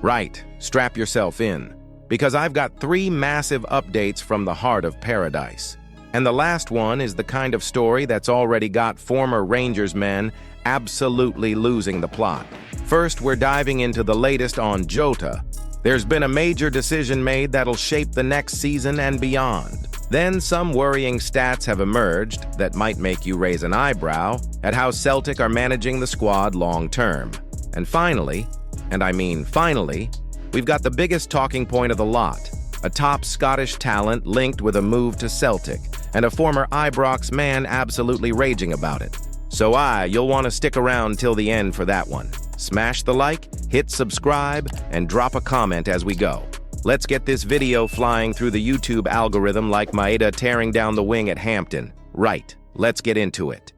Right, strap yourself in, because I've got 3 massive updates from the heart of paradise. And the last one is the kind of story that's already got former Rangers men absolutely losing the plot. First, we're diving into the latest on Jota. There's been a major decision made that'll shape the next season and beyond. Then some worrying stats have emerged that might make you raise an eyebrow at how Celtic are managing the squad long-term. And finally, and I mean finally, we've got the biggest talking point of the lot, a top Scottish talent linked with a move to Celtic, and a former Ibrox man absolutely raging about it. So you'll want to stick around till the end for that one. Smash the like, hit subscribe, and drop a comment as we go. Let's get this video flying through the YouTube algorithm like Maeda tearing down the wing at Hampton. Right, let's get into it.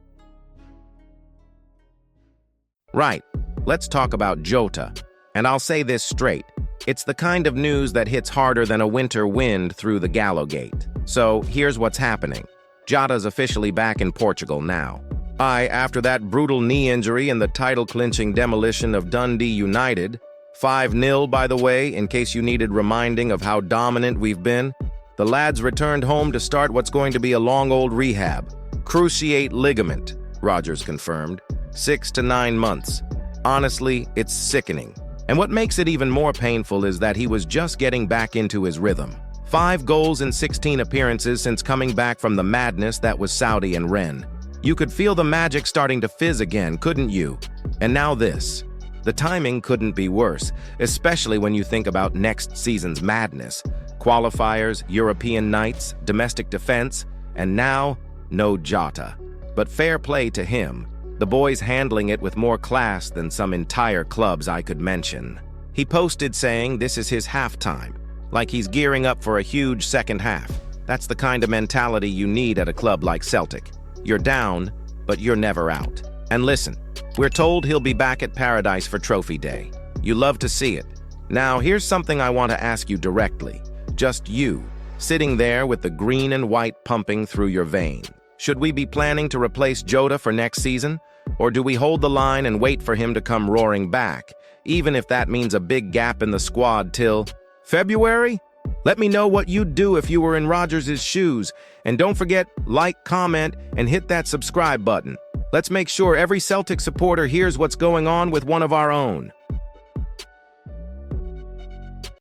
Right, let's talk about Jota. And I'll say this straight. It's the kind of news that hits harder than a winter wind through the Gallowgate. So here's what's happening. Jota's officially back in Portugal now. After that brutal knee injury and the title-clinching demolition of Dundee United, 5-0 by the way, in case you needed reminding of how dominant we've been, the lads returned home to start what's going to be a long old rehab. Cruciate ligament, Rodgers confirmed. 6 to 9 months. Honestly, it's sickening. And what makes it even more painful is that he was just getting back into his rhythm. 5 goals in 16 appearances since coming back from the madness that was Saudi and Rennes. You could feel the magic starting to fizz again, couldn't you? And now this. The timing couldn't be worse, especially when you think about next season's madness. Qualifiers, European nights, domestic defense, and now, no Jota. But fair play to him. The boy's handling it with more class than some entire clubs I could mention. He posted saying this is his halftime, like he's gearing up for a huge second half. That's the kind of mentality you need at a club like Celtic. You're down, but you're never out. And listen, we're told he'll be back at Paradise for Trophy Day. You love to see it. Now, here's something I want to ask you directly. Just you, sitting there with the green and white pumping through your veins. Should we be planning to replace Jota for next season? Or do we hold the line and wait for him to come roaring back, even if that means a big gap in the squad till February? Let me know what you'd do if you were in Rodgers' shoes. And don't forget, like, comment, and hit that subscribe button. Let's make sure every Celtic supporter hears what's going on with one of our own.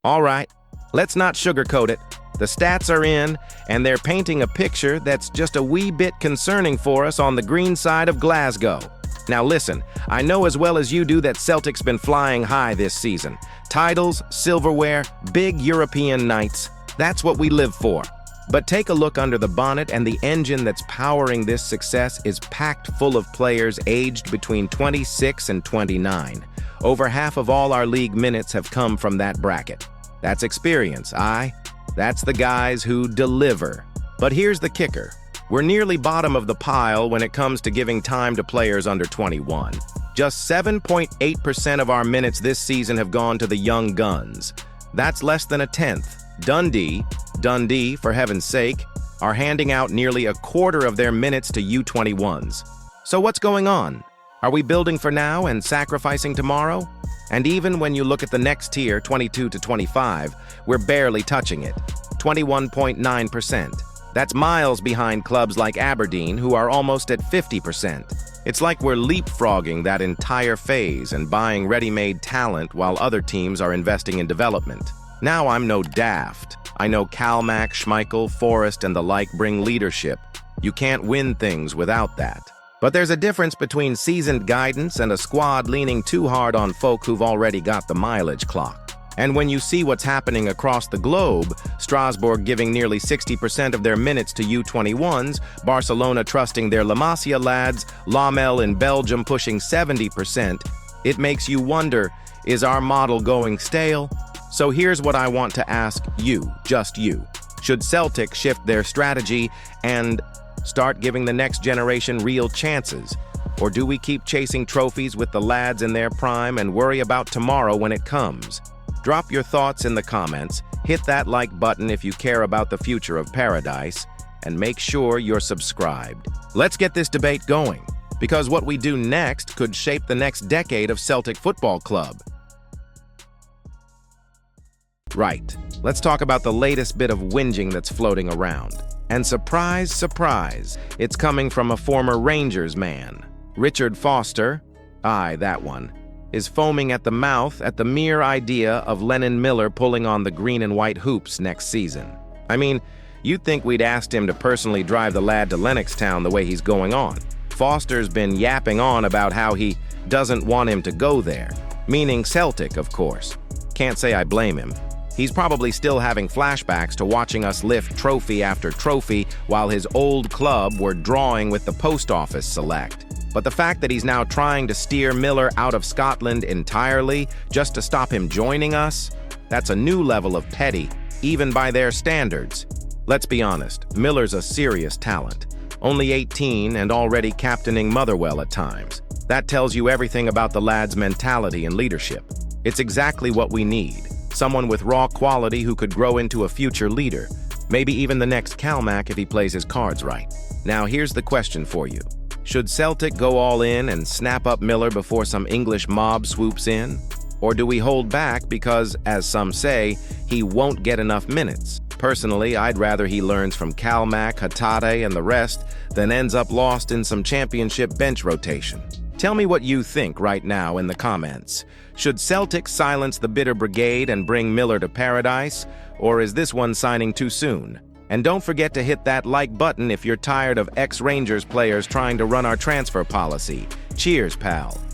All right, let's not sugarcoat it. The stats are in, and they're painting a picture that's just a wee bit concerning for us on the green side of Glasgow. Now listen, I know as well as you do that Celtic's been flying high this season. Titles, silverware, big European nights, that's what we live for. But take a look under the bonnet and the engine that's powering this success is packed full of players aged between 26 and 29. Over half of all our league minutes have come from that bracket. That's experience, That's the guys who deliver. But here's the kicker. We're nearly bottom of the pile when it comes to giving time to players under 21. Just 7.8% of our minutes this season have gone to the young guns. That's less than a tenth. Dundee, for heaven's sake, are handing out nearly a quarter of their minutes to U21s. So what's going on? Are we building for now and sacrificing tomorrow? And even when you look at the next tier, 22 to 25, we're barely touching it. 21.9%. That's miles behind clubs like Aberdeen, who are almost at 50%. It's like we're leapfrogging that entire phase and buying ready-made talent while other teams are investing in development. Now I'm no daft. I know Kalmack, Schmeichel, Forrest, and the like bring leadership. You can't win things without that. But there's a difference between seasoned guidance and a squad leaning too hard on folk who've already got the mileage clock. And when you see what's happening across the globe, Strasbourg giving nearly 60% of their minutes to U21s, Barcelona trusting their La Masia lads, Lamel in Belgium pushing 70%, it makes you wonder, is our model going stale? So here's what I want to ask you, just you. Should Celtic shift their strategy and start giving the next generation real chances? Or do we keep chasing trophies with the lads in their prime and worry about tomorrow when it comes? Drop your thoughts in the comments, hit that like button if you care about the future of Paradise, and make sure you're subscribed. Let's get this debate going, because what we do next could shape the next decade of Celtic Football Club. Right. Let's talk about the latest bit of whinging that's floating around. And surprise, surprise, it's coming from a former Rangers man. Richard Foster, aye, that one, is foaming at the mouth at the mere idea of Lennon Miller pulling on the green and white hoops next season. I mean, you'd think we'd asked him to personally drive the lad to Lennoxtown the way he's going on. Foster's been yapping on about how he doesn't want him to go there, meaning Celtic, of course. Can't say I blame him. He's probably still having flashbacks to watching us lift trophy after trophy while his old club were drawing with the post office select. But the fact that he's now trying to steer Miller out of Scotland entirely just to stop him joining us, that's a new level of petty, even by their standards. Let's be honest, Miller's a serious talent. Only 18 and already captaining Motherwell at times. That tells you everything about the lad's mentality and leadership. It's exactly what we need. Someone with raw quality who could grow into a future leader. Maybe even the next Calmac if he plays his cards right. Now here's the question for you. Should Celtic go all in and snap up Miller before some English mob swoops in? Or do we hold back because, as some say, he won't get enough minutes? Personally, I'd rather he learns from Calmac, Hatate, and the rest than ends up lost in some championship bench rotation. Tell me what you think right now in the comments. Should Celtic silence the bitter brigade and bring Miller to paradise? Or is this one signing too soon? And don't forget to hit that like button if you're tired of ex-Rangers players trying to run our transfer policy. Cheers, pal.